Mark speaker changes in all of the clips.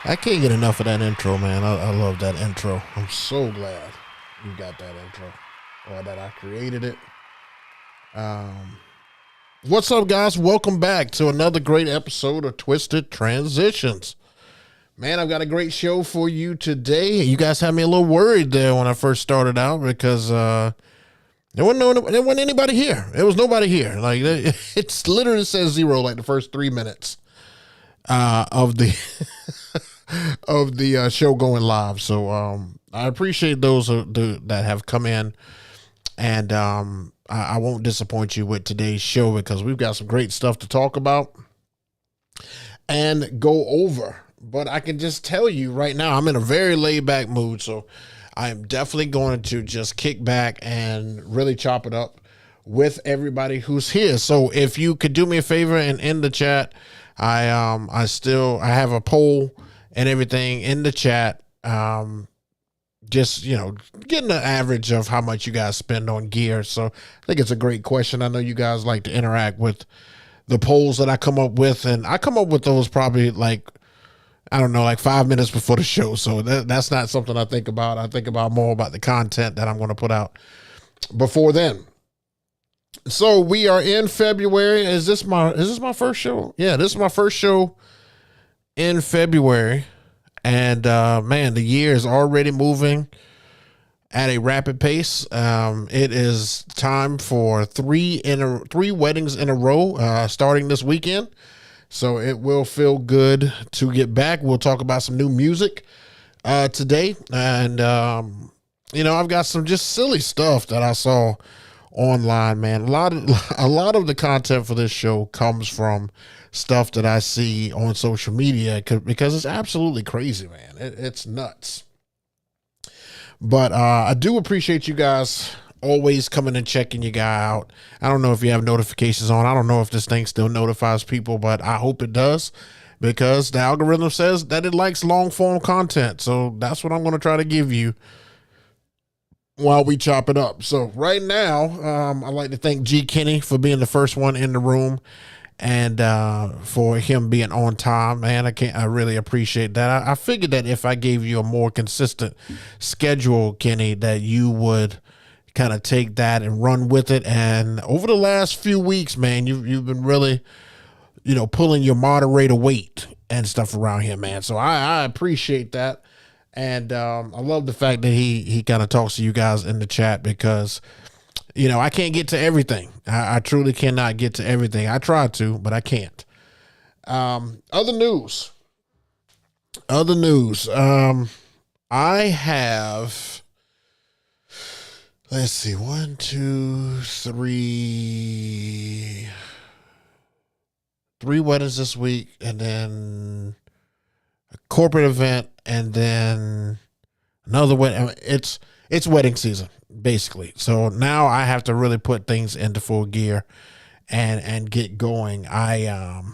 Speaker 1: I can't get enough of that intro, man. I love that intro. I'm so glad you got that intro, or that I created it. Um, what's up, guys? Welcome back to another great episode of Twisted Transitions. Man, I've got a great show for you today. You guys had me a little worried there when I first started out because there wasn't anybody here. There was nobody here. Like it's literally says zero like the first 3 minutes of the of the show going live. So I appreciate those that have come in, and I won't disappoint you with today's show because we've got some great stuff to talk about and go over. But I can just tell you right now, I'm in a very laid back mood, so I am definitely going to just kick back and really chop it up with everybody who's here. So if you could do me a favor and in the chat, I have a poll and everything in the chat. Just, getting an average of how much you guys spend on gear. So I think it's a great question. I know you guys like to interact with the polls that I come up with, and I come up with those probably like 5 minutes before the show. So that's not something I think about. I think about more about the content that I'm going to put out before then. So we are in February. Is this my first show? Yeah, this is my first show in February. And man, the year is already moving at a rapid pace. It is time for three weddings in a row starting this weekend. So it will feel good to get back. We'll talk about some new music today. And, I've got some just silly stuff that I saw online, man. A lot of the content for this show comes from stuff that I see on social media because it's absolutely crazy, man. It's nuts. But I do appreciate you guys always coming and checking your guy out. I don't know if you have notifications on. I don't know if this thing still notifies people, but I hope it does because the algorithm says that it likes long form content. So that's what I'm going to try to give you while we chop it up. So right now, I'd like to thank G Kenny for being the first one in the room and for him being on time, man. I really appreciate that. I figured that if I gave you a more consistent schedule, Kenny, that you would kind of take that and run with it. And over the last few weeks, man, you've been really, pulling your moderator weight and stuff around here, man. So I appreciate that. And I love the fact that he kind of talks to you guys in the chat because, I can't get to everything. I truly cannot get to everything. I try to, but I can't. Other news. I have, let's see, 1, 2, 3 weddings this week, and then a corporate event, and then another wedding. It's wedding season, basically. So now I have to really put things into full gear and get going. Man,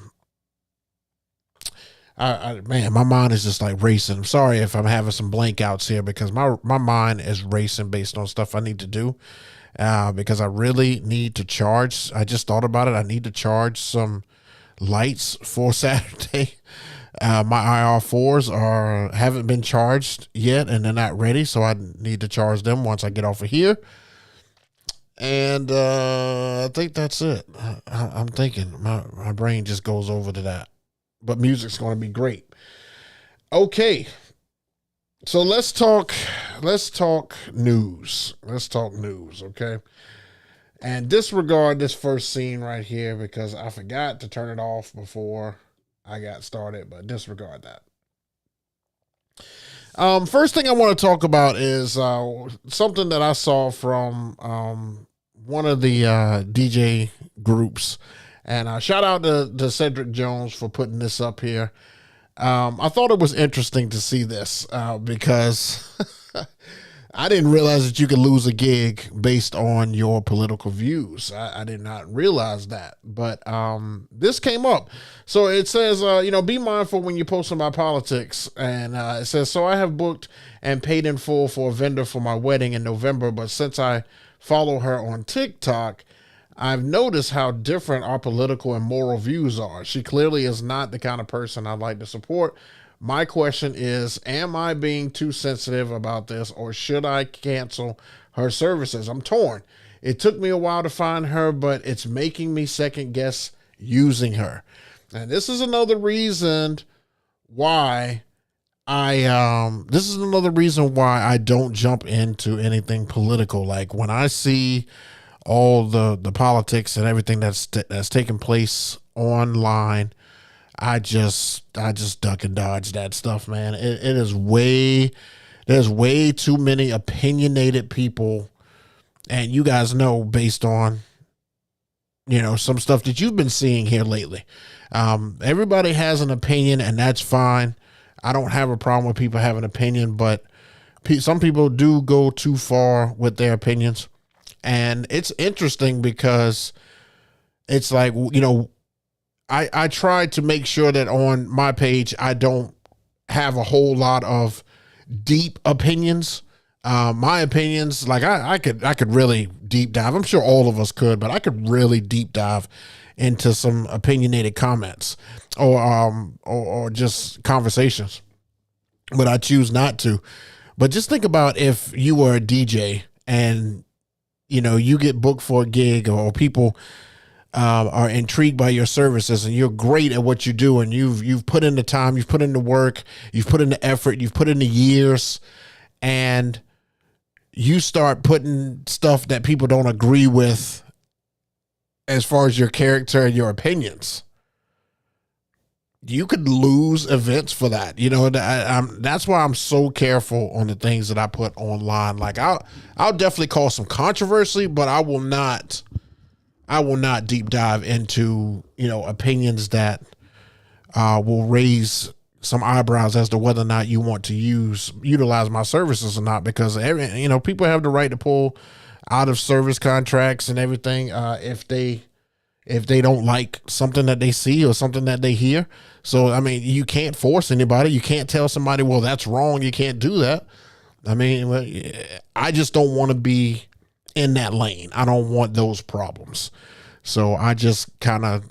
Speaker 1: my mind is just like racing. I'm sorry if I'm having some blank outs here because my mind is racing based on stuff I need to do. Because I really need to charge. I just thought about it. I need to charge some lights for Saturday. My IR4s haven't been charged yet, and they're not ready, so I need to charge them once I get off of here. And I think that's it. I'm thinking my brain just goes over to that. But music's going to be great. Okay, so let's talk news. Okay. And disregard this first scene right here because I forgot to turn it off before I got started, but disregard that. First thing I want to talk about is something that I saw from one of the DJ groups. And shout out to Cedric Jones for putting this up here. I thought it was interesting to see this because I didn't realize that you could lose a gig based on your political views. I did not realize that, but this came up. So it says, be mindful when you post about politics. And it says, so I have booked and paid in full for a vendor for my wedding in November, but since I follow her on TikTok, I've noticed how different our political and moral views are. She clearly is not the kind of person I'd like to support My question is, am I being too sensitive about this, or should I cancel her services? I'm torn. It took me a while to find her, but it's making me second guess using her. And this is another reason why I don't jump into anything political. Like when I see all the politics and everything that's taking place online, I just duck and dodge that stuff, man. It is there's way too many opinionated people, and you guys know based on some stuff that you've been seeing here lately. Everybody has an opinion, and that's fine. I don't have a problem with people having an opinion, but some people do go too far with their opinions. And it's interesting because it's like, I try to make sure that on my page, I don't have a whole lot of deep opinions. My opinions, like I could really deep dive. I'm sure all of us could, but I could really deep dive into some opinionated comments or just conversations, but I choose not to. But just think about if you were a DJ and you get booked for a gig, or people are intrigued by your services, and you're great at what you do, and you've put in the time, you've put in the work, you've put in the effort, you've put in the years, and you start putting stuff that people don't agree with as far as your character and your opinions. You could lose events for that. That's why I'm so careful on the things that I put online. Like I'll definitely cause some controversy, but I will not deep dive into, opinions that will raise some eyebrows as to whether or not you want to utilize my services or not, because people have the right to pull out of service contracts and everything if they don't like something that they see or something that they hear. So, I mean, you can't force anybody. You can't tell somebody, well, that's wrong, you can't do that. I mean, I just don't want to be in that lane. I don't want those problems. So I just kind of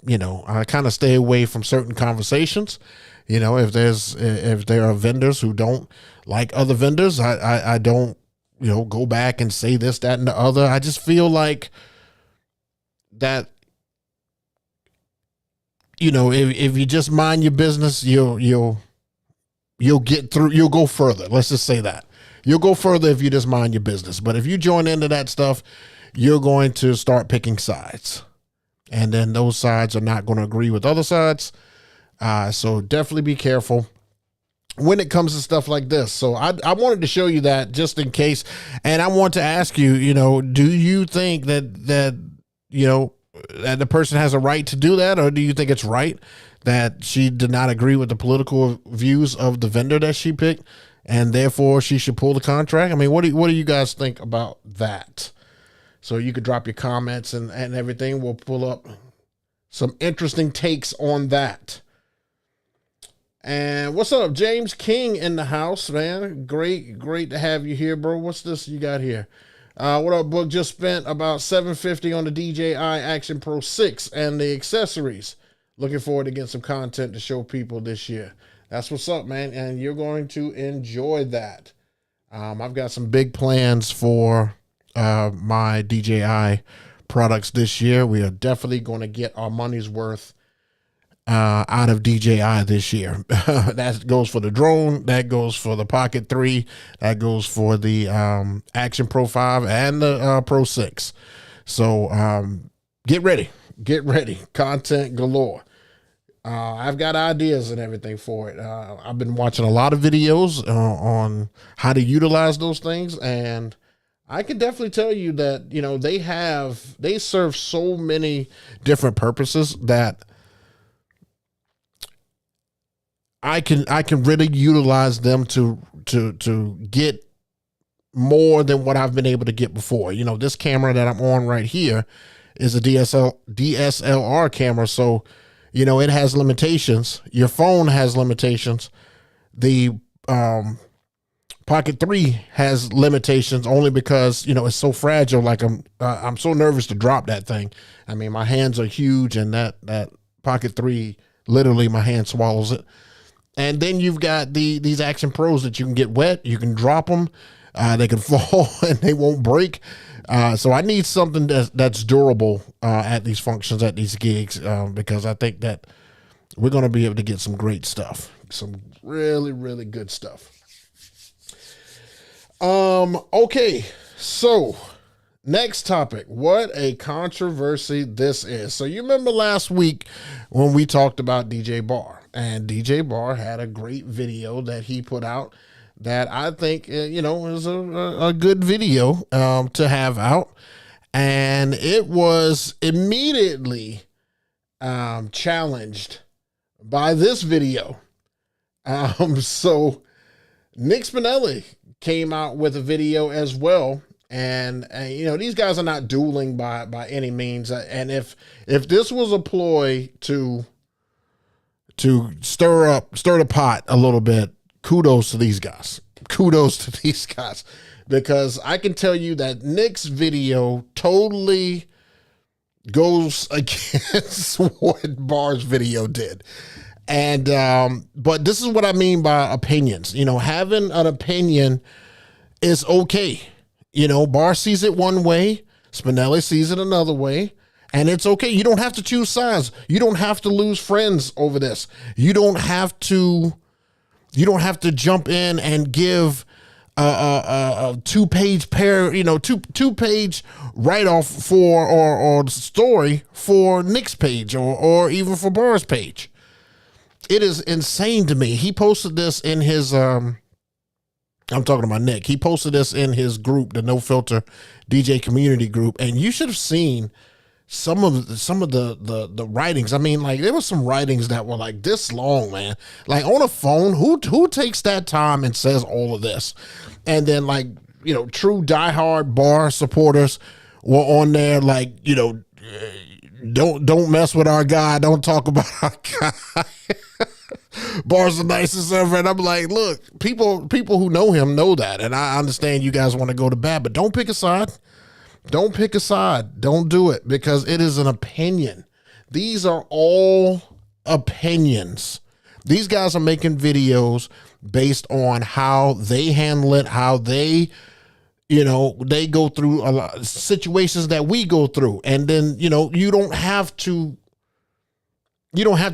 Speaker 1: stay away from certain conversations. If there are vendors who don't like other vendors, I don't, go back and say this, that, and the other. I just feel like that, if you just mind your business, you'll get through, you'll go further. Let's just say that. You'll go further if you just mind your business. But if you join into that stuff, you're going to start picking sides. And then those sides are not going to agree with other sides. So definitely be careful when it comes to stuff like this. So I wanted to show you that just in case. And I want to ask you, do you think that the person has a right to do that? Or do you think it's right that she did not agree with the political views of the vendor that she picked, and therefore she should pull the contract? I mean, what do you guys think about that? So you could drop your comments and everything. We'll pull up some interesting takes on that. And what's up, James King in the house, man? Great to have you here, bro. What's this you got here? What up, Book? Just spent about $750 on the DJI Action Pro 6 and the accessories. Looking forward to getting some content to show people this year. That's what's up, man. And you're going to enjoy that. I've got some big plans for my DJI products this year. We are definitely going to get our money's worth out of DJI this year. That goes for the drone, that goes for the Pocket 3, that goes for the Action Pro 5 and the Pro 6. So get ready, content galore. I've got ideas and everything for it. I've been watching a lot of videos on how to utilize those things, and I can definitely tell you that they serve so many different purposes that I can really utilize them to get more than what I've been able to get before. This camera that I'm on right here is a DSLR camera, so it has limitations. Your phone has limitations. The Pocket 3 has limitations only because it's so fragile. Like I'm so nervous to drop that thing. I mean, my hands are huge, and that Pocket 3, literally my hand swallows it. And then you've got these Action Pros that you can get wet, you can drop them, they can fall and they won't break. So I need something that's durable at these functions, at these gigs, because I think that we're going to be able to get some great stuff, some really, really good stuff. Okay, so next topic. What a controversy this is. So you remember last week when we talked about DJ Bar, and DJ Bar had a great video that he put out that I think, is a good video to have out. And it was immediately challenged by this video. So Nick Spinelli came out with a video as well. And these guys are not dueling by any means. And if this was a ploy to stir the pot a little bit, kudos to these guys. Kudos to these guys, because I can tell you that Nick's video totally goes against what Bar's video did. And but this is what I mean by opinions. Having an opinion is okay. Bar sees it one way, Spinelli sees it another way, and it's okay. You don't have to choose sides. You don't have to lose friends over this. You don't have to jump in and give a two-page two-page write-off for or story for Nick's page or even for Bar's page. It is insane to me. He posted this in his I'm talking about Nick. He posted this in his group, the No Filter DJ community group, and you should have seen some of the writings. I mean, like, there were some writings that were like this long, man. Like, on a phone, who takes that time and says all of this? And then, like, true diehard Bar supporters were on there, like, don't mess with our guy. Don't talk about our guy. Bar's the nicest ever. And I'm like, look, people who know him know that. And I understand you guys want to go to bat, but don't pick a side. Don't pick a side. Don't do it, because it is an opinion. These are all opinions. These guys are making videos based on how they handle it, how they go through a lot of situations that we go through. And then, you don't have to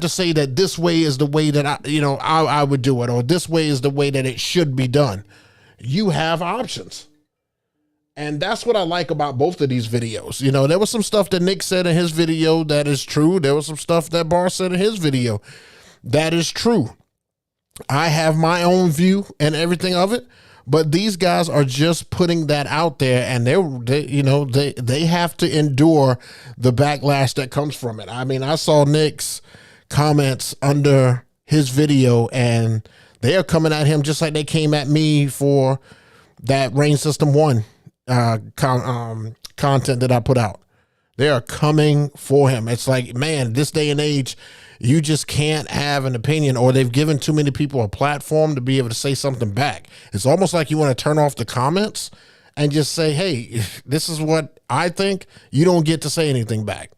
Speaker 1: say that this way is the way that I would do it, or this way is the way that it should be done. You have options. And that's what I like about both of these videos. There was some stuff that Nick said in his video that is true. There was some stuff that Bar said in his video that is true. I have my own view and everything of it, but these guys are just putting that out there, and they have to endure the backlash that comes from it. I mean, I saw Nick's comments under his video, and they are coming at him just like they came at me for that Rain System 1 content that I put out. They are coming for him. It's like, man, this day and age, you just can't have an opinion, or they've given too many people a platform to be able to say something back. It's almost like you want to turn off the comments and just say, hey, this is what I think. You don't get to say anything back.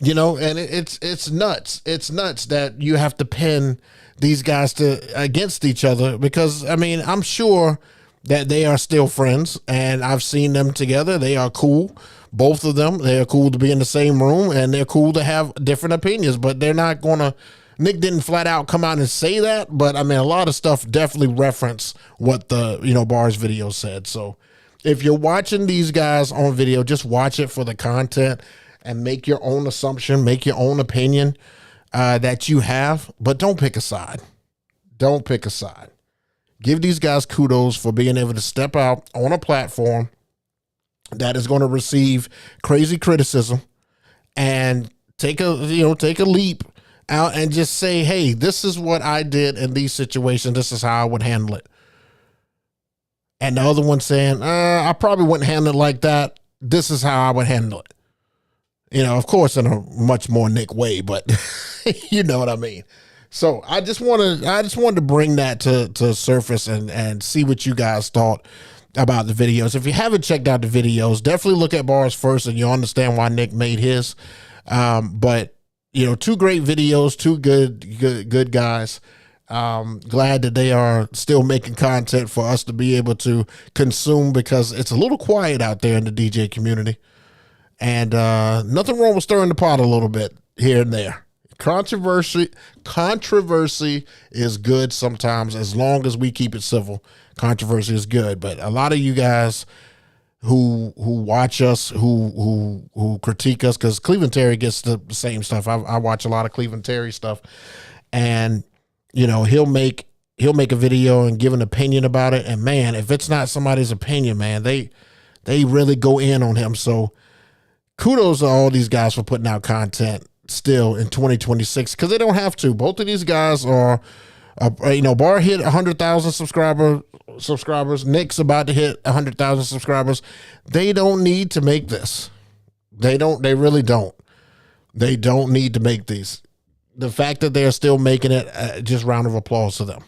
Speaker 1: And it's nuts. It's nuts that you have to pin these guys against each other, because, I mean, I'm sure that they are still friends, and I've seen them together. They are cool. Both of them, they're cool to be in the same room, and they're cool to have different opinions, but they're not going to, Nick didn't flat out come out and say that, but I mean, a lot of stuff definitely reference what the, Bar's video said. So if you're watching these guys on video, just watch it for the content and make your own assumption, make your own opinion that you have, but don't pick a side. Don't pick a side. Give these guys kudos for being able to step out on a platform that is going to receive crazy criticism and take a leap out and just say, hey, this is what I did in these situations. This is how I would handle it. And the other one saying, I probably wouldn't handle it like that. This is how I would handle it. Of course, in a much more Nick way, but you know what I mean? So I just wanted to bring that to surface and see what you guys thought about the videos. If you haven't checked out the videos, definitely look at Bar's first, and you'll understand why Nick made his. But two great videos, two good guys. Glad that they are still making content for us to be able to consume, because it's a little quiet out there in the DJ community. And nothing wrong with stirring the pot a little bit here and there. Controversy is good sometimes, as long as we keep it civil. Controversy is good, but a lot of you guys who watch us, who critique us, because Cleveland Terry gets the same stuff. I watch a lot of Cleveland Terry stuff, and he'll make a video and give an opinion about it, and man, if it's not somebody's opinion, man, they really go in on him. So kudos to all these guys for putting out content still in 2026, because they don't have to. Both of these guys are, Bar hit 100,000 subscribers. Nick's about to hit 100,000 subscribers. They don't need to make this. They really don't. They don't need to make these. The fact that they're still making it, just round of applause to them.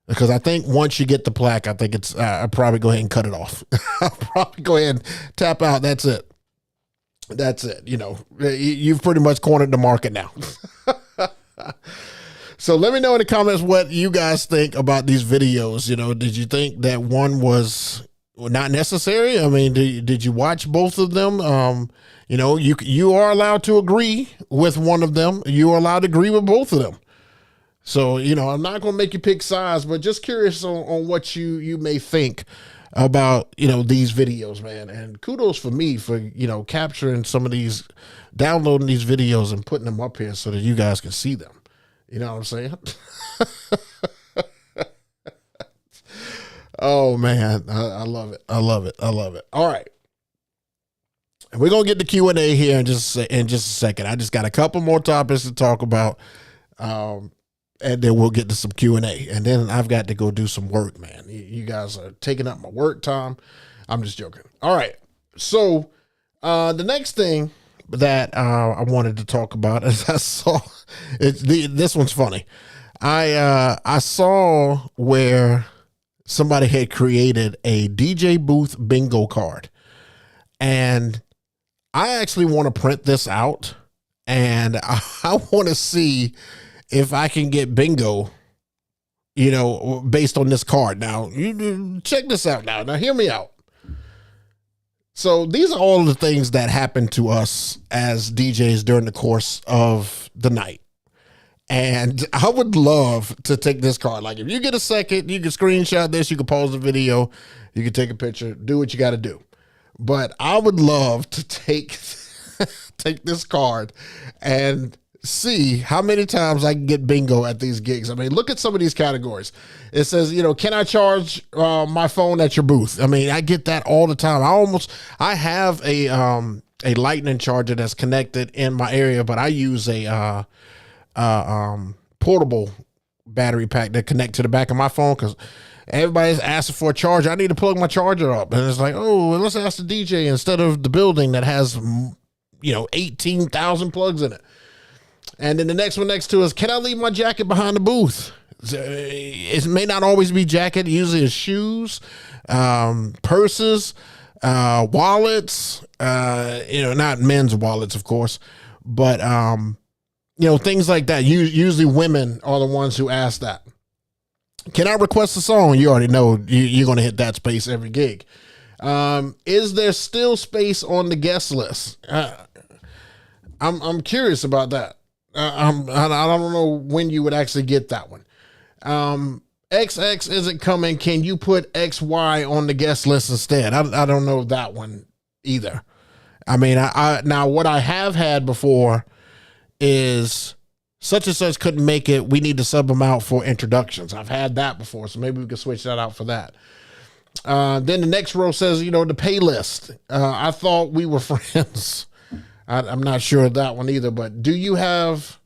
Speaker 1: Because I think once you get the plaque, I think it's, I'll probably go ahead and cut it off. I'll probably go ahead and tap out. That's it. You've pretty much cornered the market now. So let me know in the comments what you guys think about these videos. Did you think that one was not necessary? I mean, did you watch both of them? You are allowed to agree with one of them. You are allowed to agree with both of them. So, I'm not going to make you pick sides, but just curious on what you may think about, these videos, man. And kudos for me for, capturing some of these, downloading these videos and putting them up here so that you guys can see them. You know what I'm saying? Oh man, I love it. I love it. All right. And we're going to get the Q&A here in just a second. I just got a couple more topics to talk about. And then we'll get to some Q&A. And then I've got to go do some work, man. You guys are taking up my work time. I'm just joking. All right. So the next thing that I wanted to talk about is I saw this one's funny. I saw where somebody had created a DJ booth bingo card, and I actually want to print this out, and I want to see if I can get bingo, based on this card. Now, you check this out now. Now, hear me out. So these are all the things that happen to us as DJs during the course of the night. And I would love to take this card. Like, if you get a second, you can screenshot this, you can pause the video, you can take a picture, do what you got to do. But I would love to take this card and see how many times I can get bingo at these gigs. I mean, look at some of these categories. It says, can I charge my phone at your booth? I mean, I get that all the time. I have a lightning charger that's connected in my area, but I use a portable battery pack that connect to the back of my phone, because everybody's asking for a charger. I need to plug my charger up, and it's like, oh, well, let's ask the DJ instead of the building that has 18,000 plugs in it. And then the next one next to us, can I leave my jacket behind the booth? It may not always be jacket. Usually it's shoes, purses, wallets, not men's wallets, of course, but, things like that. Usually women are the ones who ask that. Can I request a song? You already know you're going to hit that space every gig. Is there still space on the guest list? I'm curious about that. I don't know when you would actually get that one. XX isn't coming. Can you put XY on the guest list instead? I don't know that one either. I mean, now what I have had before is such and such couldn't make it. We need to sub them out for introductions. I've had that before, so maybe we can switch that out for that. Then the next row says, the pay list. I thought we were friends. I'm not sure of that one either, but do you have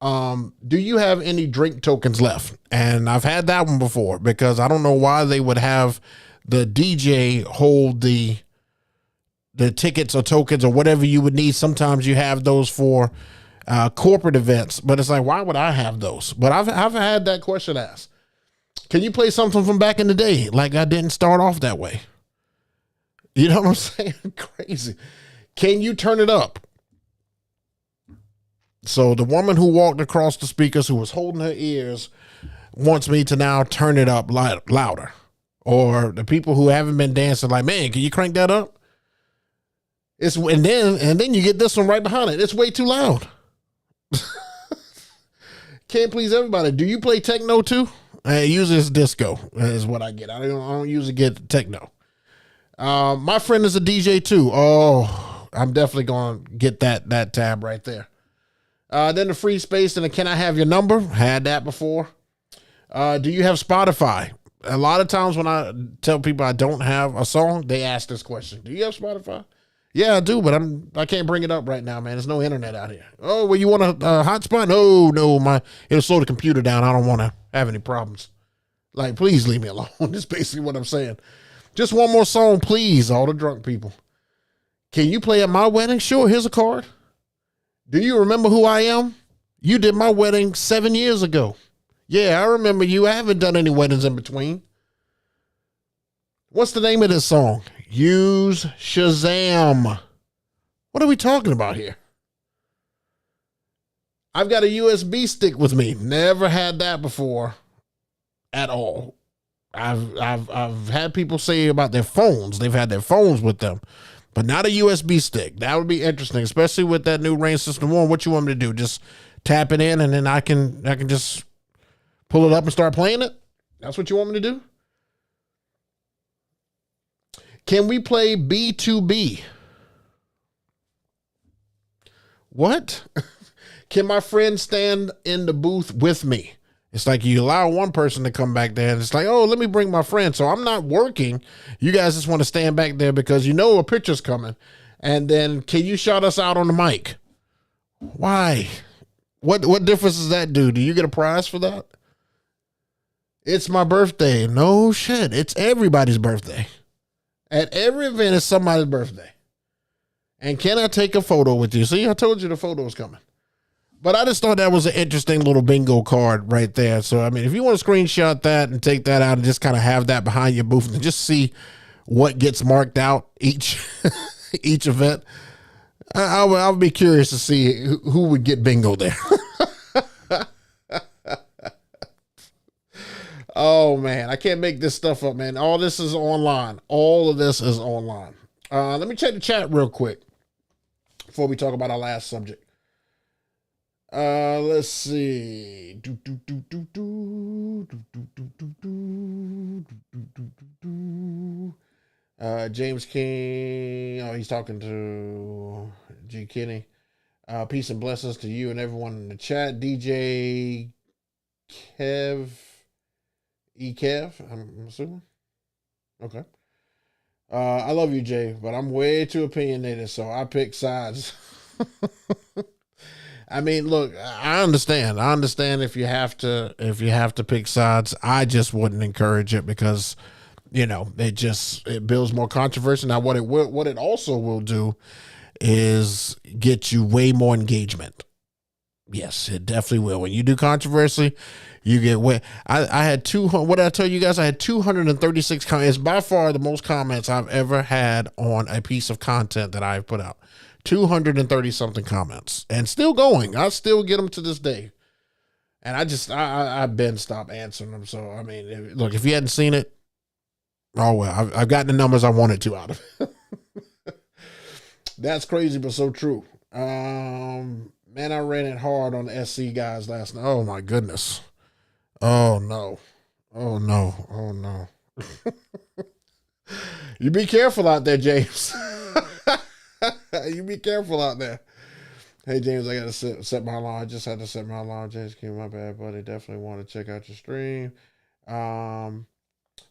Speaker 1: any drink tokens left? And I've had that one before, because I don't know why they would have the DJ hold the tickets or tokens or whatever you would need. Sometimes you have those for corporate events, but it's like, why would I have those? But I've had that question asked. Can you play something from back in the day? Like, I didn't start off that way. You know what I'm saying? Crazy. Can you turn it up? So the woman who walked across the speakers, who was holding her ears, wants me to now turn it up louder. Or the people who haven't been dancing, like, man, can you crank that up? And then you get this one right behind it. It's way too loud. Can't please everybody. Do you play techno too? Usually it's disco is what I get. I don't usually get techno. My friend is a DJ too. Oh, I'm definitely going to get that tab right there. Then the free space and the can I have your number? Had that before. Do you have Spotify? A lot of times when I tell people I don't have a song, they ask this question. Do you have Spotify? Yeah, I do, but I can't bring it up right now, man. There's no internet out here. Oh, well, you want a hotspot? No, it'll slow the computer down. I don't want to have any problems. Like, please leave me alone. That's basically what I'm saying. Just one more song, please, all the drunk people. Can you play at my wedding? Sure, here's a card. Do you remember who I am? You did my wedding 7 years ago. Yeah, I remember you. I haven't done any weddings in between. What's the name of this song? Use Shazam. What are we talking about here? I've got a USB stick with me. Never had that before at all. I've had people say about their phones. They've had their phones with them, but not a USB stick. That would be interesting, especially with that new Rain System 1. What you want me to do? Just tap it in and then I can just pull it up and start playing it? That's what you want me to do? Can we play B2B? What? Can my friend stand in the booth with me? It's like you allow one person to come back there and it's like, oh, let me bring my friend. So I'm not working. You guys just want to stand back there because you know a picture's coming. And then can you shout us out on the mic? Why? What difference does that do? Do you get a prize for that? It's my birthday. No shit. It's everybody's birthday. At every event, it's somebody's birthday. And can I take a photo with you? See, I told you the photo was coming. But I just thought that was an interesting little bingo card right there. So, I mean, if you want to screenshot that and take that out and just kind of have that behind your booth and just see what gets marked out each event, I'll be curious to see who would get bingo there. Oh, man, I can't make this stuff up, man. All this is online. All of this is online. Let me check the chat real quick before we talk about our last subject. Let's see. James King. Oh, he's talking to G. Kenny. Peace and blessings to you and everyone in the chat. DJ Kev. Kev, I'm assuming. Okay. I love you, Jay, but I'm way too opinionated, so I pick sides. I mean, look, I understand. I understand if you have to pick sides. I just wouldn't encourage it because, you know, it builds more controversy. Now, what it also will do is get you way more engagement. Yes, it definitely will. When you do controversy, you get way. I had what did I tell you guys? I had 236 comments. It's by far the most comments I've ever had on a piece of content that I've put out. 230 something comments and still going. I still get them to this day. And I've been stopped answering them. So, I mean, look, if you hadn't seen it, oh, well, I've gotten the numbers I wanted to out of it. That's crazy, but so true. Man, I ran it hard on the SC guys last night. Oh, my goodness. Oh, no. Oh, no. Oh, no. You be careful out there, James. You be careful out there. Hey, James, I got to set my alarm. I just had to set my alarm. James came my bad, buddy. Definitely want to check out your stream.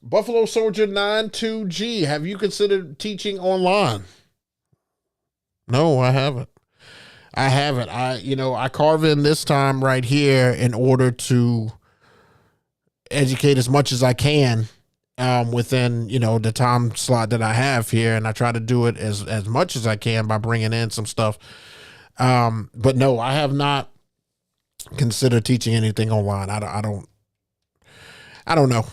Speaker 1: Buffalo Soldier 92G. Have you considered teaching online? No, I haven't. I carve in this time right here in order to educate as much as I can within, the time slot that I have here. And I try to do it as much as I can by bringing in some stuff. But no, I have not considered teaching anything online. I don't know.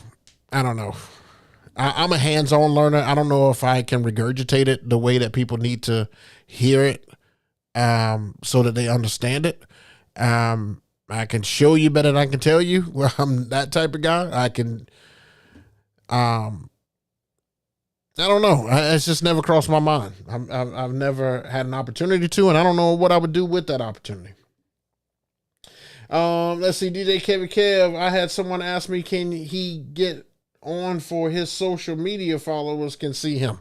Speaker 1: I'm a hands-on learner. I don't know if I can regurgitate it the way that people need to hear it, so that they understand it. I can show you better than I can tell you. Well, I'm that type of guy. I don't know. It's just never crossed my mind. I've never had an opportunity to, and I don't know what I would do with that opportunity. Let's see, DJ Kevin Kev. I had someone ask me, can he get on for his social media followers can see him?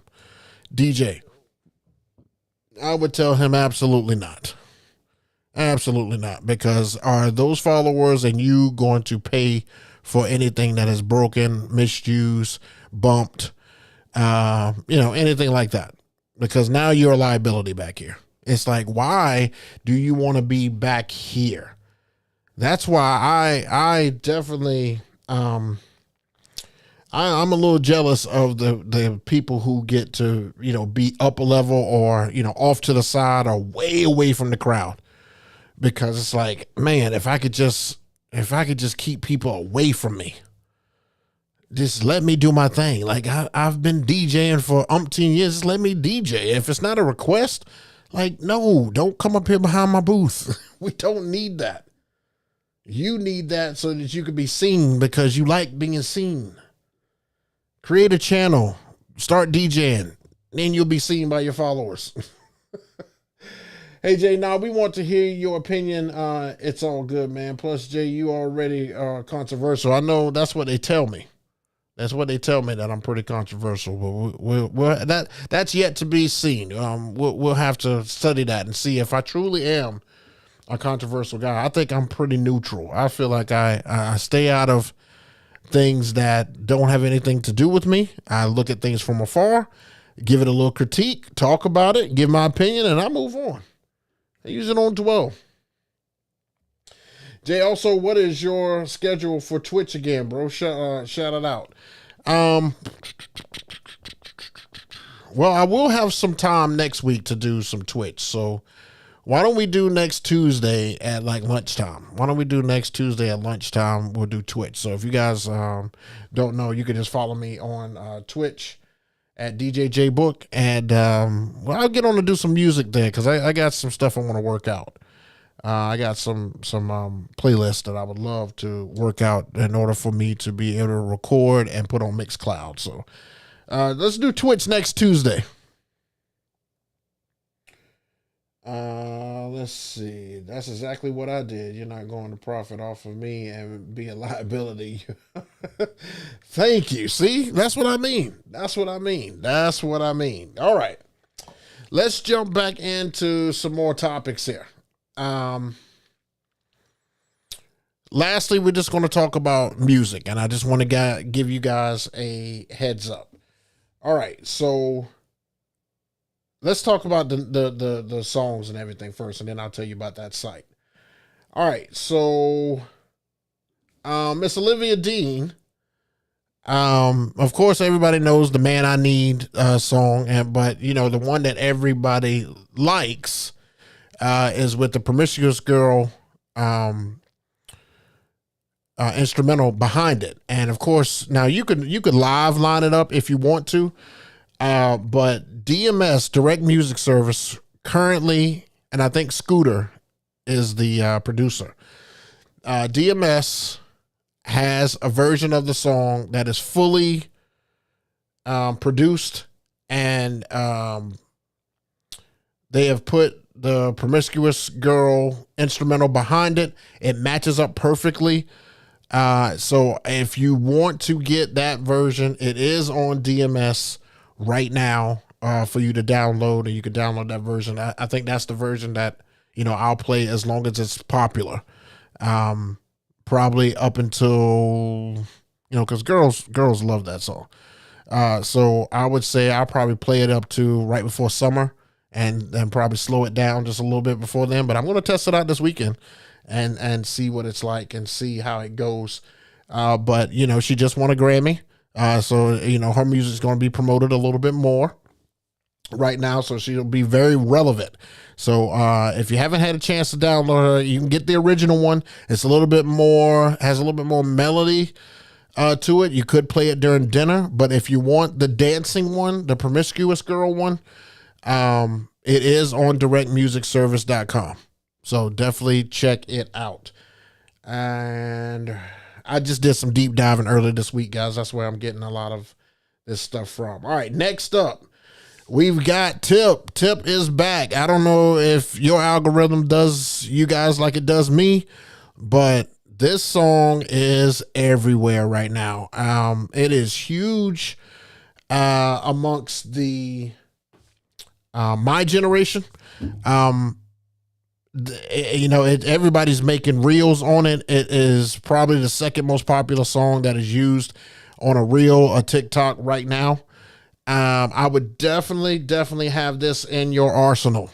Speaker 1: DJ, I would tell him absolutely not. Absolutely not. Because are those followers and you going to pay for anything that is broken, misused, bumped, anything like that? Because now you're a liability back here. It's like, why do you want to be back here? That's why I definitely, I'm a little jealous of the people who get to, be up a level or, off to the side or way away from the crowd. Because it's like, man, if I could just keep people away from me, just let me do my thing. Like I've been DJing for umpteen years. Just let me DJ. If it's not a request, like, no, don't come up here behind my booth. We don't need that. You need that so that you can be seen because you like being seen. Create a channel, start DJing, then you'll be seen by your followers. Hey, Jay, now we want to hear your opinion. It's all good, man. Plus, Jay, you already controversial. I know that's what they tell me. That's what they tell me, that I'm pretty controversial. But that's yet to be seen. We'll have to study that and see if I truly am a controversial guy. I think I'm pretty neutral. I feel like I stay out of things that don't have anything to do with me. I look at things from afar, give it a little critique, talk about it, give my opinion, and I move on. I usually don't dwell. Jay, also, what is your schedule for Twitch again, bro? Shout it out. Well, I will have some time next week to do some Twitch, so why don't we do next Tuesday at like lunchtime? We'll do Twitch. So if you guys don't know, you can just follow me on Twitch at DJ JayBook, and I'll get on to do some music there because I got some stuff I want to work out. I got some playlists that I would love to work out in order for me to be able to record and put on Mixcloud. So let's do Twitch next Tuesday. Let's see. That's exactly what I did. You're not going to profit off of me and be a liability. Thank you. See, that's what I mean. All right. Let's jump back into some more topics here. Lastly, we're just going to talk about music, and I just want to give you guys a heads up. All right. So let's talk about the songs and everything first, and then I'll tell you about that site. All right, so Miss Olivia Dean, of course, everybody knows the "Man I Need" song, but the one that everybody likes is with the Promiscuous Girl instrumental behind it, and of course, now you could live line it up if you want to. But DMS, Direct Music Service, currently, and I think Scooter is the producer. DMS has a version of the song that is fully produced, and they have put the Promiscuous Girl instrumental behind it. It matches up perfectly. So if you want to get that version, it is on DMS right now for you to download, and you can download that version. I think that's the version that I'll play as long as it's popular, probably up until because girls love that song. So I would say I'll probably play it up to right before summer, and then probably slow it down just a little bit before then. But I'm going to test it out this weekend and see what it's like and see how it goes. But she just won a Grammy. So her music is going to be promoted a little bit more right now, so she'll be very relevant. So if you haven't had a chance to download her, you can get the original one. It's has a little bit more melody to it. You could play it during dinner, but if you want the dancing one, the Promiscuous Girl one, it is on directmusicservice.com. So definitely check it out. And I just did some deep diving earlier this week, guys. That's where I'm getting a lot of this stuff from. All right, next up, we've got Tip. Tip is back. I don't know if your algorithm does you guys like it does me, but this song is everywhere right now. It is huge amongst the my generation. Everybody's making reels on it. It is probably the second most popular song that is used on a reel or TikTok right now. I would definitely have this in your arsenal.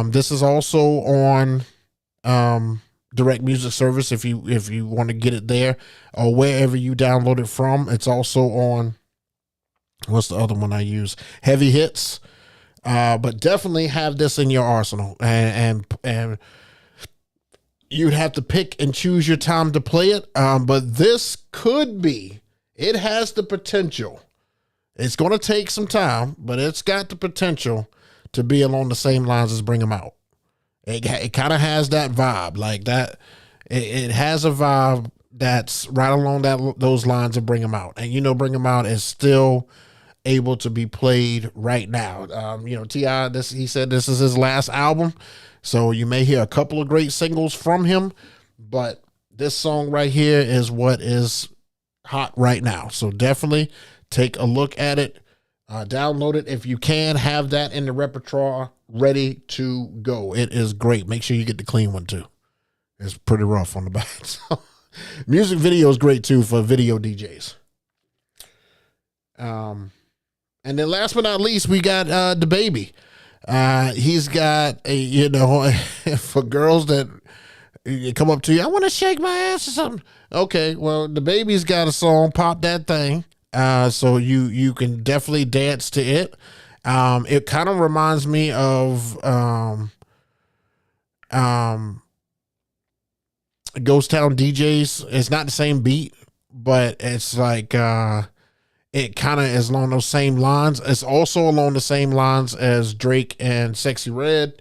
Speaker 1: This is also on direct music service if you want to get it there or wherever you download it from. It's also on, what's the other one I use? Heavy Hits. But definitely have this in your arsenal, and you'd have to pick and choose your time to play it. But this could be, it has the potential. It's going to take some time, but it's got the potential to be along the same lines as Bring 'Em Out. It kind of has that vibe like that. It has a vibe that's right along those lines of Bring 'Em Out. And Bring 'Em Out is still able to be played right now. T.I., he said this is his last album, so you may hear a couple of great singles from him, but this song right here is what is hot right now. So definitely take a look at it, download it if you can, have that in the repertoire ready to go. It is great. Make sure you get the clean one too. It's pretty rough on the back. So, music video is great too for video DJs. And then last but not least, we got DaBaby. He's got for girls that come up to you, I want to shake my ass or something. Okay, well, DaBaby's got a song, Pop That Thing. So you can definitely dance to it. It kind of reminds me of Ghost Town DJs. It's not the same beat, but it's like it kind of is along those same lines. It's also along the same lines as Drake and Sexy Red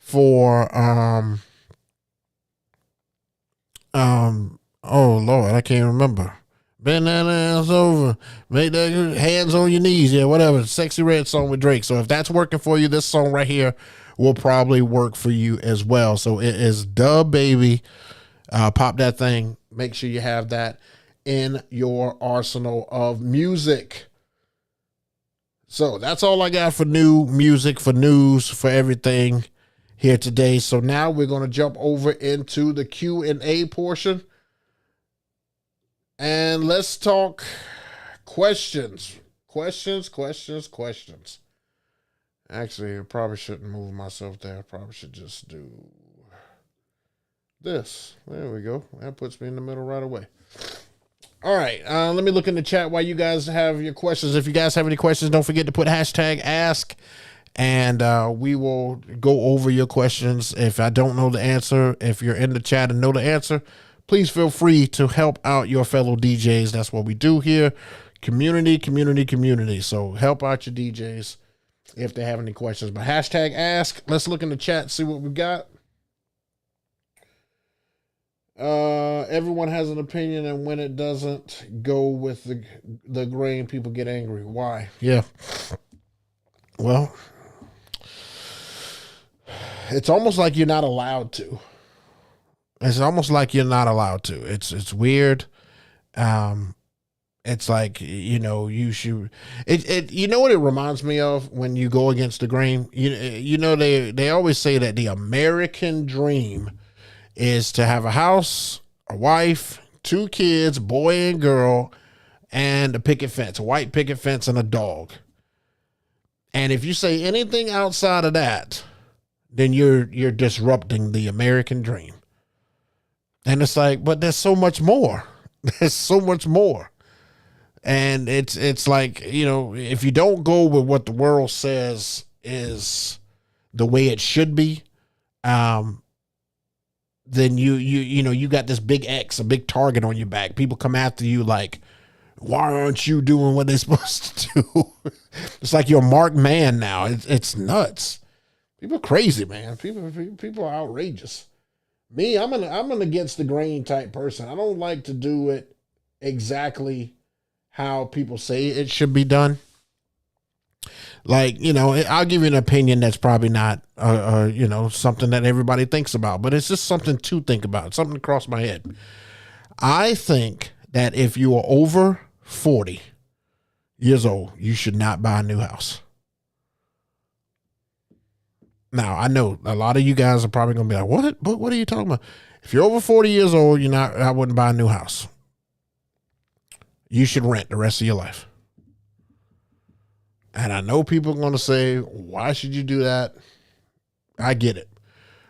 Speaker 1: for oh Lord, I can't remember. Bend that ass over, make that hands on your knees, yeah, whatever. Sexy Red song with Drake. So if that's working for you, this song right here will probably work for you as well. So it is DaBaby, Pop That Thing. Make sure you have that in your arsenal of music. So that's all I got for new music, for news, for everything here today. So now we're going to jump over into the Q&A portion. And let's talk questions. Questions. Actually, I probably shouldn't move myself there. I probably should just do this. There we go. That puts me in the middle right away. All right. Let me look in the chat while you guys have your questions. If you guys have any questions, don't forget to put hashtag ask, and we will go over your questions. If I don't know the answer, if you're in the chat and know the answer, please feel free to help out your fellow DJs. That's what we do here. Community. So help out your DJs if they have any questions. But hashtag ask. Let's look in the chat, see what we got. Everyone has an opinion, and when it doesn't go with the grain, people get angry. Why? Yeah. Well, it's almost like you're not allowed to. It's almost like you're not allowed to. It's weird. It's like, you should. You know what it reminds me of when you go against the grain. They always say that the American dream is to have a house, a wife, 2 kids, boy and girl, and a picket fence, a white picket fence, and a dog. And if you say anything outside of that, then you're disrupting the American dream. And it's like, but there's so much more. There's so much more. And it's like, if you don't go with what the world says is the way it should be, then you got this big X, a big target on your back. People come after you like, why aren't you doing what they're supposed to do? It's like you're a marked man now. It's nuts. People are crazy, man. People are outrageous. Me, I'm an against the grain type person. I don't like to do it exactly how people say it should be done. Like, I'll give you an opinion that's probably not, something that everybody thinks about, but it's just something to think about, something to cross my head. I think that if you are over 40 years old, you should not buy a new house. Now, I know a lot of you guys are probably going to be like, what are you talking about? If you're over 40 years old, I wouldn't buy a new house. You should rent the rest of your life. And I know people are going to say, why should you do that? I get it.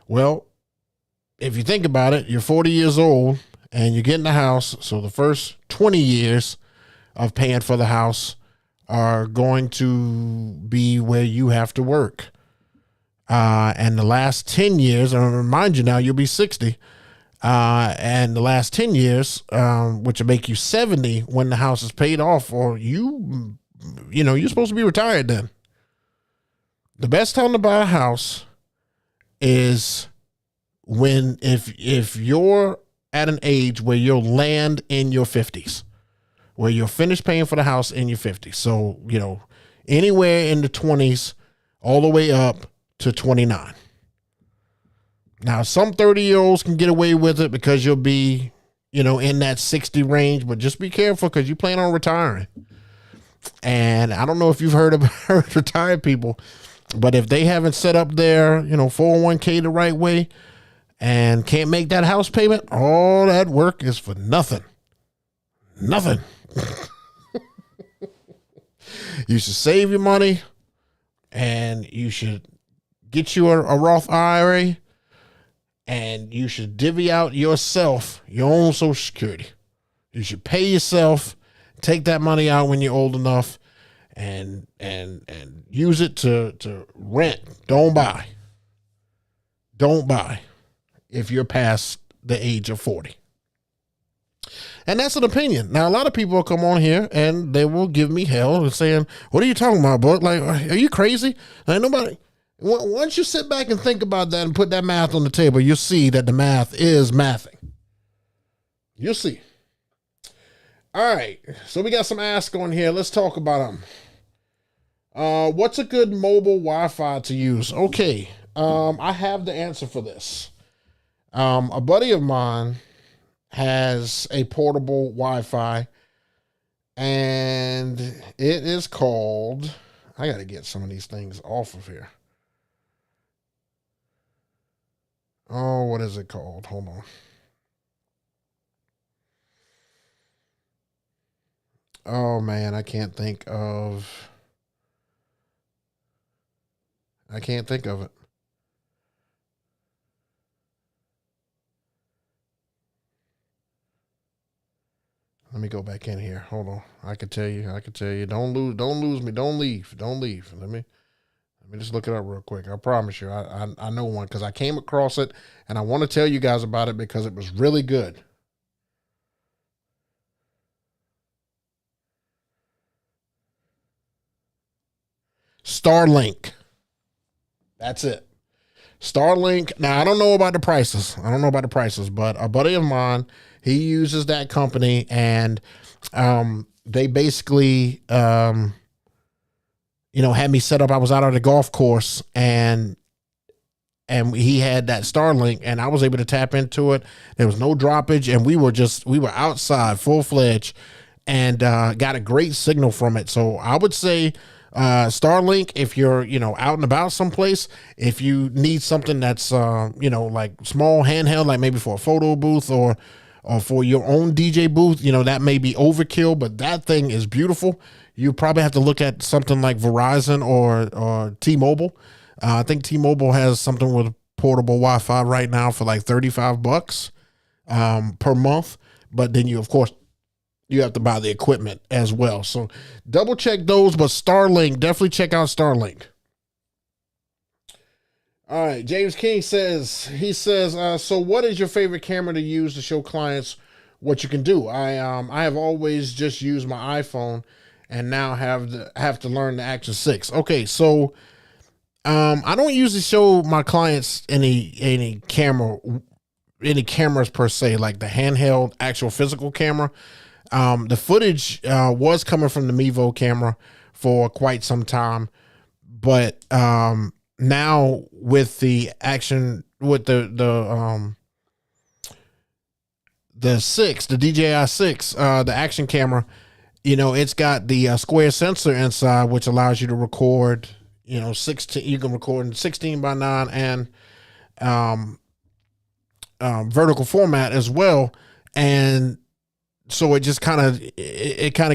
Speaker 1: Well, if you think about it, you're 40 years old and you're getting a house. So the first 20 years of paying for the house are going to be where you have to work. And the last 10 years, and I'll remind you now, you'll be 60. And the last 10 years, which will make you 70 when the house is paid off, or you're supposed to be retired then. The best time to buy a house is if you're at an age where you'll land in your 50s, where you'll finish paying for the house in your 50s. So, anywhere in the 20s all the way up to 29. Now, some 30-year-olds can get away with it because you'll be, in that 60 range, but just be careful because you plan on retiring. And I don't know if you've heard retired people, but if they haven't set up their, 401k the right way and can't make that house payment, all that work is for nothing. Nothing. You should save your money and you should get you a Roth IRA and you should divvy out yourself your own Social Security. You should pay yourself. Take that money out when you're old enough and use it to rent. Don't buy. Don't buy if you're past the age of 40. And that's an opinion. Now, a lot of people will come on here and they will give me hell and saying, what are you talking about, bro? Like, are you crazy? Like, nobody. Once you sit back and think about that and put that math on the table, you'll see that the math is mathing. You'll see. All right, so we got some ask on here. Let's talk about them. What's a good mobile Wi-Fi to use? Okay, I have the answer for this. A buddy of mine has a portable Wi-Fi, and it is called, I got to get some of these things off of here. Oh, what is it called? Hold on. Oh man, I can't think of it. Let me go back in here. Hold on. I can tell you. Don't lose me. Don't leave. Let me just look it up real quick. I promise you. I know one because I came across it and I want to tell you guys about it because it was really good. Starlink. That's it. Starlink. Now, I don't know about the prices. But a buddy of mine, he uses that company and they basically, had me set up. I was out on the golf course and he had that Starlink and I was able to tap into it. There was no droppage and we were outside full fledged and got a great signal from it. So I would say Starlink, if you're, out and about someplace, if you need something that's, like small handheld, like maybe for a photo booth or for your own DJ booth, that may be overkill, but that thing is beautiful. You probably have to look at something like Verizon or T-Mobile. I think T-Mobile has something with portable Wi-Fi right now for like $35 per month. But then of course, you have to buy the equipment as well. So double check those, but Starlink, definitely check out Starlink. All right. James King says, so what is your favorite camera to use to show clients what you can do? I have always just used my iPhone and now have to learn the Action 6. Okay. So, I don't usually show my clients any cameras per se, like the handheld actual physical camera. The footage was coming from the Mevo camera for quite some time, but now with the action with the DJI 6, the action camera, it's got the square sensor inside, which allows you to record, 16. You can record in 16:9 and um, vertical format as well, and so it just kind of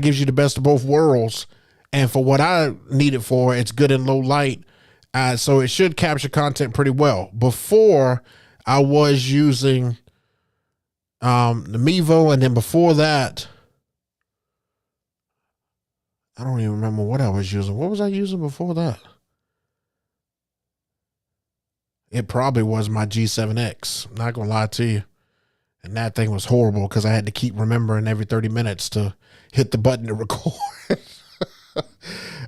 Speaker 1: gives you the best of both worlds. And for what I need it for, it's good in low light, so it should capture content pretty well. Before, I was using the Mevo, and then before that, I don't even remember what I was using. What was I using before that? It probably was my G7X. I'm not gonna lie to you. And that thing was horrible because I had to keep remembering every 30 minutes to hit the button to record.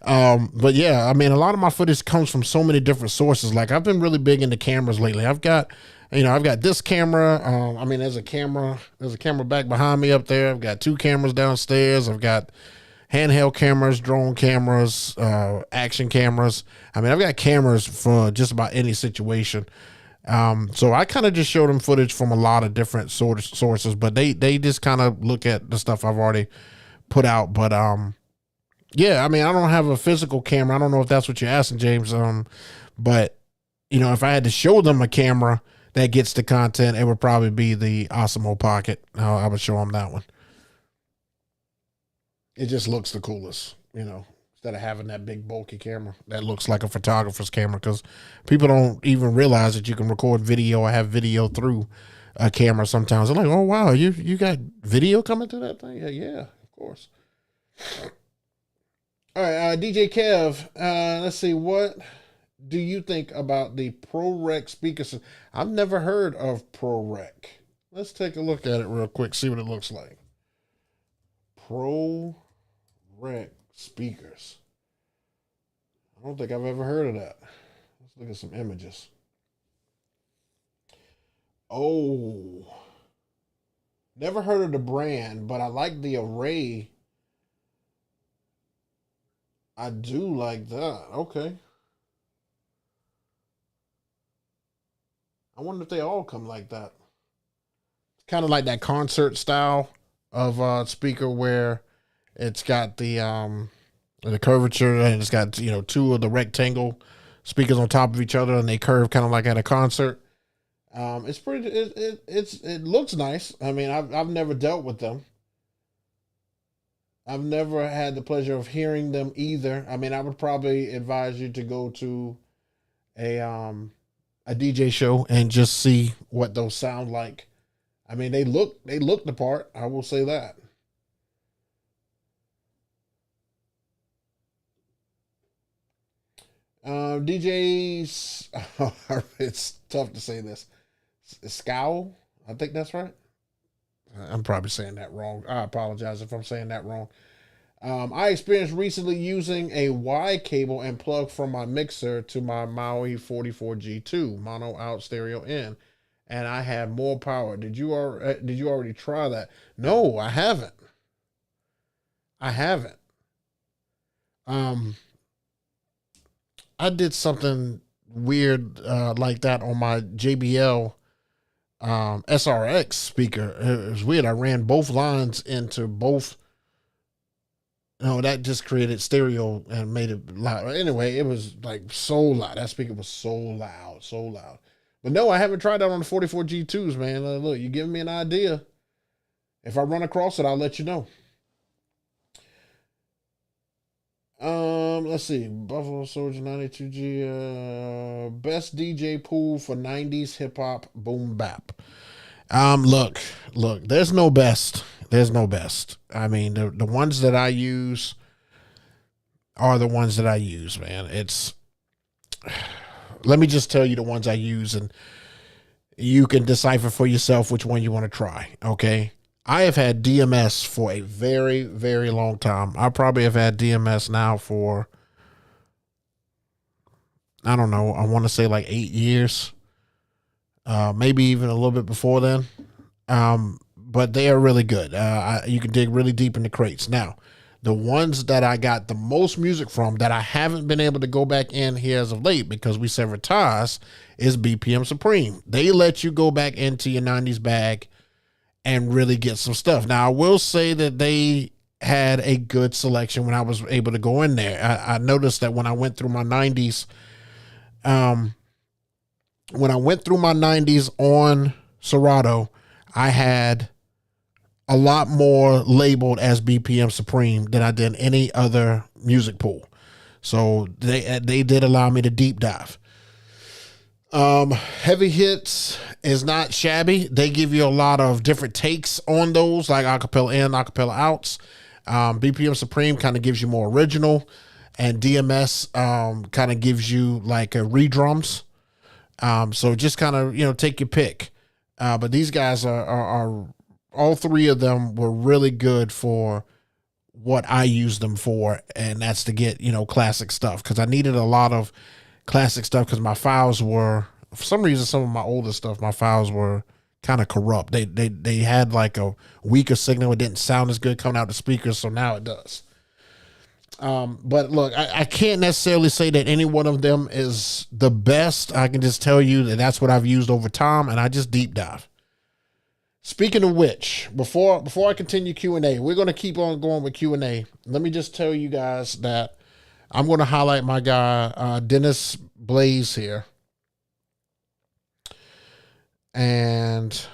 Speaker 1: But yeah, I mean, a lot of my footage comes from so many different sources. Like, I've been really big into cameras lately. I've got this camera. I mean, there's a camera back behind me up there. I've got two cameras downstairs. I've got handheld cameras, drone cameras, action cameras. I mean, I've got cameras for just about any situation. So I kind of just show them footage from a lot of different sources, but they just kind of look at the stuff I've already put out. But yeah, I mean, I don't have a physical camera. I don't know if that's what you're asking, James. But if I had to show them a camera that gets the content, it would probably be the Osmo Pocket. I would show them that one. It just looks the coolest, instead of having that big bulky camera that looks like a photographer's camera, because people don't even realize that you can record video or have video through a camera. Sometimes they're like, oh wow, you got video coming through that thing? Yeah, of course. All right, DJ Kev, let's see, what do you think about the ProRec speaker system? I've never heard of ProRec. Let's take a look at it real quick, see what it looks like. ProRec speakers. I don't think I've ever heard of that. Let's look at some images. Oh, never heard of the brand, but I like the array. I do like that. Okay. I wonder if they all come like that. Kind of like that concert style of speaker where it's got the curvature, and it's got two of the rectangle speakers on top of each other, and they curve kind of like at a concert. It's pretty. It looks nice. I mean, I've never dealt with them. I've never had the pleasure of hearing them either. I mean, I would probably advise you to go to a DJ show and just see what those sound like. I mean, they look the part. I will say that. DJs, it's tough to say this. Scowl, I think that's right. I'm probably saying that wrong. I apologize if I'm saying that wrong. I experienced recently using a Y cable and plug from my mixer to my Maui 44G2 mono out stereo in, and I had more power. Did you already try that? No, I haven't. I haven't. Um, I did something weird like that on my JBL SRX speaker. It was weird. I ran both lines into both. That just created stereo and made it loud. Anyway, it was like so loud. That speaker was so loud, so loud. But no, I haven't tried that on the 44G2s, man. Look, you're giving me an idea. If I run across it, I'll let you know. Let's see. Buffalo Soldier 92G, best DJ pool for 90s hip hop boom bap. Look, there's no best. There's no best. I mean, the ones that I use are the ones that I use, man. Let me just tell you the ones I use, and you can decipher for yourself which one you want to try. Okay. I have had DMS for a very, very long time. I probably have had DMS now for I don't know, I want to say like 8 years, maybe even a little bit before then. But they are really good. You can dig really deep in the crates. Now, the ones that I got the most music from that I haven't been able to go back in here as of late because we severed ties is BPM Supreme. They let you go back into your 90s bag and really get some stuff. Now, I will say that they had a good selection when I was able to go in there. I noticed that when I went through my 90s, um, on Serato, I had a lot more labeled as BPM Supreme than I did any other music pool. So they did allow me to deep dive. Heavy Hits is not shabby. They give you a lot of different takes on those, like acapella in, acapella outs. BPM Supreme kind of gives you more original, and DMS kind of gives you like a redrums. So just kind of take your pick. But these guys are all three of them were really good for what I used them for, and that's to get classic stuff, because I needed a lot of classic stuff because my files were, for some reason, some of my older stuff, my files were kind of corrupt. They had like a weaker signal. It didn't sound as good coming out the speakers, so now it does. But look, I can't necessarily say that any one of them is the best. I can just tell you that that's what I've used over time, and I just deep dive. Speaking of which, before I continue Q&A, we're going to keep on going with Q&A. Let me just tell you guys that I'm going to highlight my guy, Dennis Blaze here. And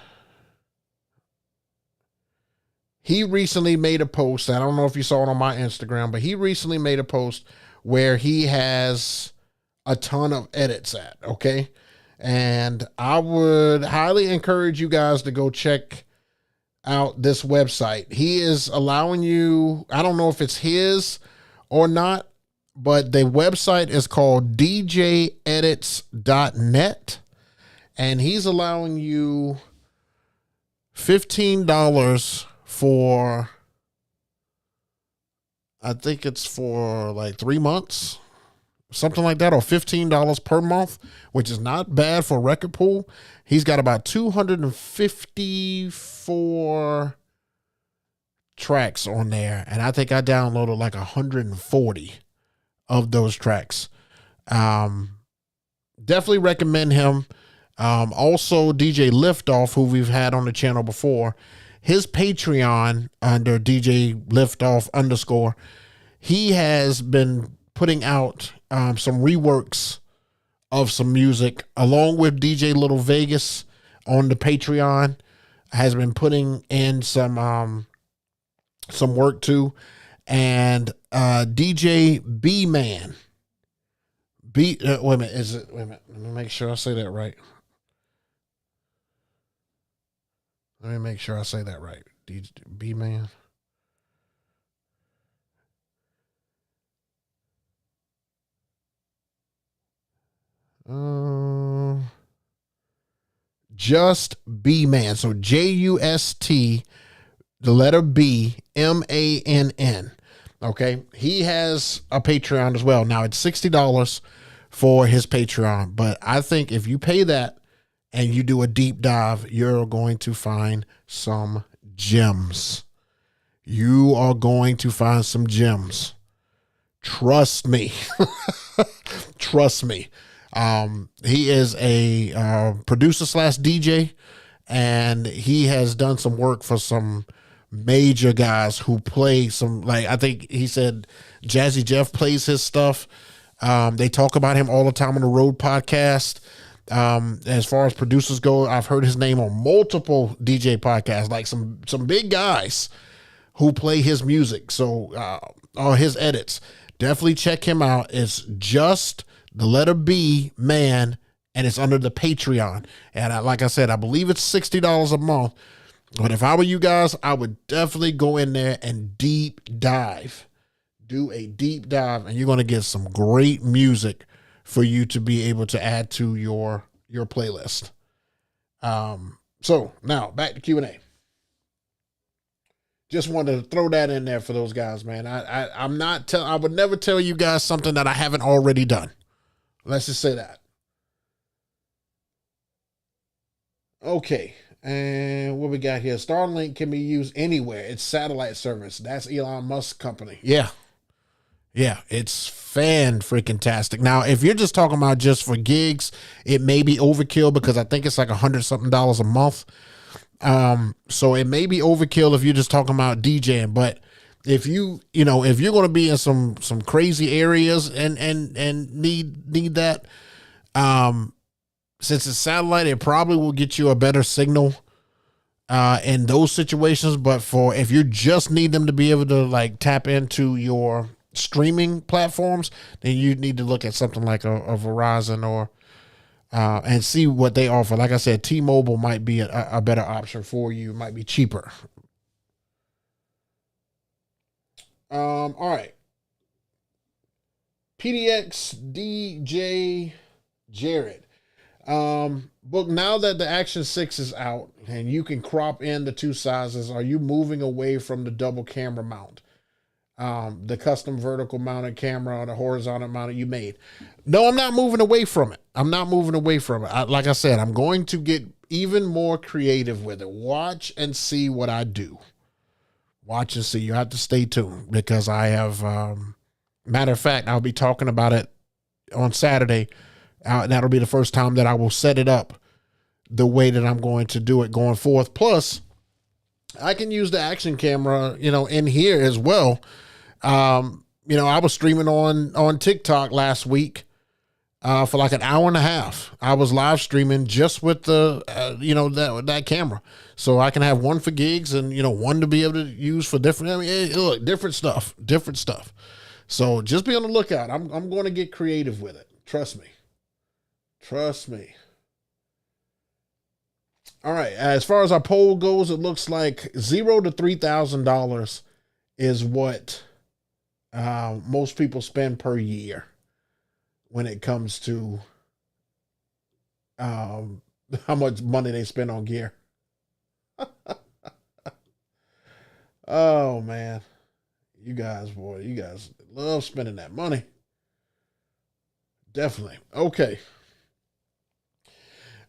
Speaker 1: he recently made a post. I don't know if you saw it on my Instagram, but he recently made a post where he has a ton of edits at, okay? And I would highly encourage you guys to go check out this website. He is allowing you, I don't know if it's his or not, but the website is called djedits.net, and he's allowing you $15 for, I think it's for like 3 months, something like that, or $15 per month, which is not bad for a record pool. He's got about 254 tracks on there, and I think I downloaded like 140 of those tracks. Definitely recommend him. Also, DJ Liftoff, who we've had on the channel before, his Patreon under DJ Liftoff _, he has been putting out some reworks of some music, along with DJ Little Vegas on the Patreon, has been putting in some work too. And DJ B-Man. Wait a minute, let me make sure I say that right. DJ B-Man. Just B-Man. So JUST, the letter B, MANN. Okay. He has a Patreon as well. Now it's $60 for his Patreon, but I think if you pay that and you do a deep dive, you're going to find some gems. You are going to find some gems. Trust me. Trust me. He is a producer / DJ, and he has done some work for some major guys who play some, like, I think he said Jazzy Jeff plays his stuff. They talk about him all the time on the Road podcast. As far as producers go, I've heard his name on multiple DJ podcasts, like some big guys who play his music. So, or his edits. Definitely check him out. It's just the letter B, man, and it's under the Patreon. And like I said, I believe it's $60 a month. But if I were you guys, I would definitely go in there and deep dive. Do a deep dive, and you're going to get some great music for you to be able to add to your playlist. So now back to Q&A. Just wanted to throw that in there for those guys, man. I would never tell you guys something that I haven't already done. Let's just say that. Okay. And what we got here? Starlink can be used anywhere. It's satellite service. That's Elon Musk's company. Yeah. Yeah. It's fan freaking tastic. Now, if you're just talking about just for gigs, it may be overkill because I think it's like $100 something a month. So it may be overkill if you're just talking about DJing, but if if you're going to be in some crazy areas and need that, since it's satellite, it probably will get you a better signal in those situations. But if you just need them to be able to like tap into your streaming platforms, then you need to look at something like a Verizon or and see what they offer. Like I said, T-Mobile might be a better option for you. It might be cheaper. All right. PDX DJ Jared. Book, now that the Action 6 is out and you can crop in the 2 sizes, are you moving away from the double camera mount? The custom vertical mounted camera or the horizontal mounted you made? No, I'm not moving away from it. I'm not moving away from it. Like I said, I'm going to get even more creative with it. Watch and see what I do. Watch and see. You have to stay tuned because I have, matter of fact, I'll be talking about it on Saturday. That'll be the first time that I will set it up the way that I'm going to do it going forth. Plus, I can use the action camera, in here as well. I was streaming on TikTok last week for like an hour and a half. I was live streaming just with the, that camera. So I can have one for gigs and, one to be able to use for different, look, different stuff. So just be on the lookout. I'm going to get creative with it. Trust me. All right. As far as our poll goes, it looks like $0 to $3,000 is what most people spend per year when it comes to how much money they spend on gear. Oh man, you guys love spending that money. Definitely. Okay.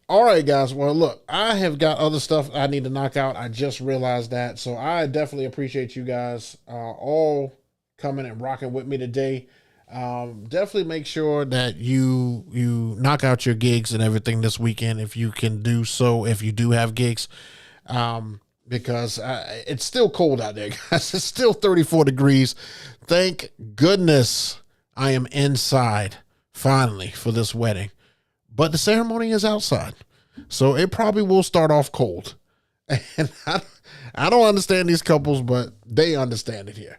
Speaker 1: All right, guys. Well, look, I have got other stuff I need to knock out. I just realized that. So I definitely appreciate you guys all coming and rocking with me today. Definitely make sure that you knock out your gigs and everything this weekend if you can do so, if you do have gigs. Because it's still cold out there, guys. It's still 34 degrees. Thank goodness I am inside finally for this wedding. But the ceremony is outside, so it probably will start off cold. And I don't understand these couples, but they understand it here.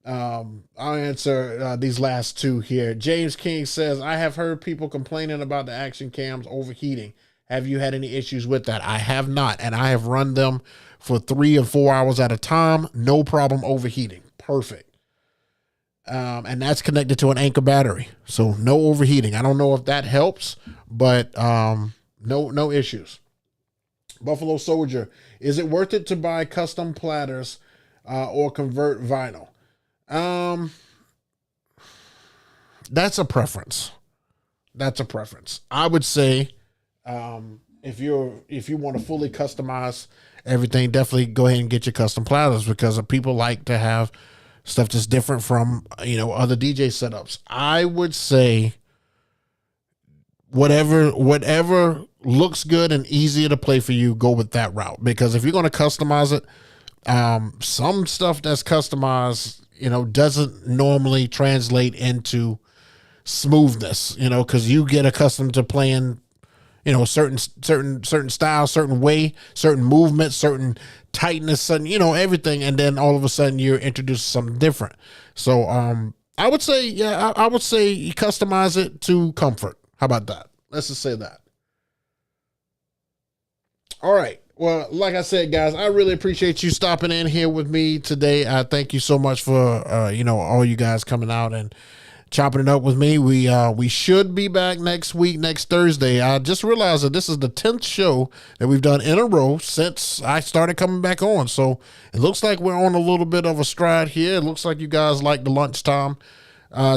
Speaker 1: I'll answer these last two here. James King says, I have heard people complaining about the action cams overheating. Have you had any issues with that? I have not, and I have run them for 3 or 4 hours at a time. No problem overheating. Perfect. And that's connected to an Anchor battery. So no overheating. I don't know if that helps, but no issues. Buffalo Soldier, is it worth it to buy custom platters or convert vinyl? That's a preference. I would say if you want to fully customize everything, definitely go ahead and get your custom platters because people like to have stuff that's different from, other DJ setups. I would say whatever looks good and easier to play for you, go with that route. Because if you're going to customize it, some stuff that's customized, doesn't normally translate into smoothness, because you get accustomed to playing, certain style, certain way, certain movement, certain tightness, certain, everything. And then all of a sudden you're introduced to something different. So, I would say, I would say you customize it to comfort. How about that? Let's just say that. All right. Well, like I said, guys, I really appreciate you stopping in here with me today. I thank you so much for, all you guys coming out and chopping it up with me. We should be back next week, next Thursday. I just realized that this is the 10th show that we've done in a row since I started coming back on. So it looks like we're on a little bit of a stride here. It looks like you guys like the lunchtime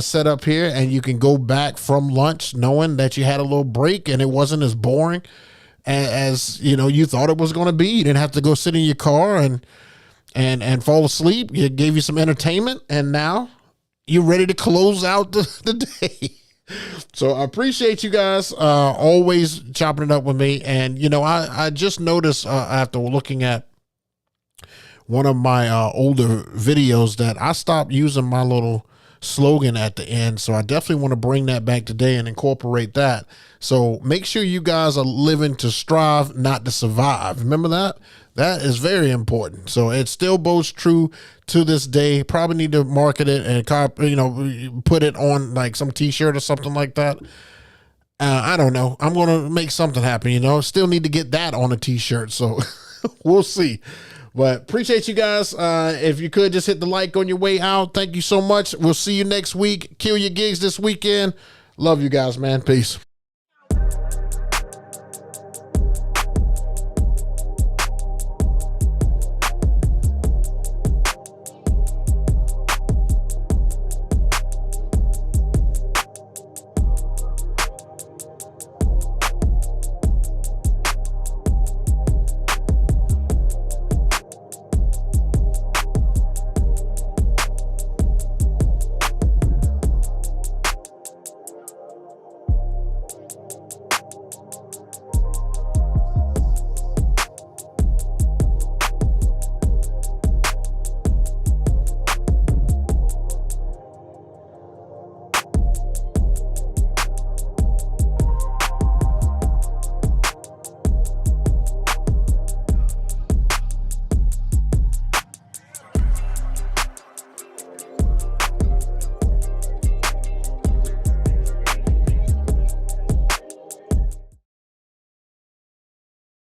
Speaker 1: set up here, and you can go back from lunch knowing that you had a little break and it wasn't as boring as you know you thought it was going to be. You didn't have to go sit in your car and fall asleep. It gave you some entertainment, and now you're ready to close out the day. So I appreciate you guys always chopping it up with me. And you know, I just noticed after looking at one of my older videos that I stopped using my little slogan at the end. So I definitely want to bring that back today and incorporate that. So make sure you guys are living to strive, not to survive. Remember that? That is very important. So it still bodes true to this day. Probably need to market it and, you know, put it on like some t-shirt or something like that. I don't know. I'm going to make something happen, you know, still need to get that on a t-shirt. So we'll see. But appreciate you guys. If you could just hit the like on your way out. Thank you so much. We'll see you next week. Kill your gigs this weekend. Love you guys, man. Peace.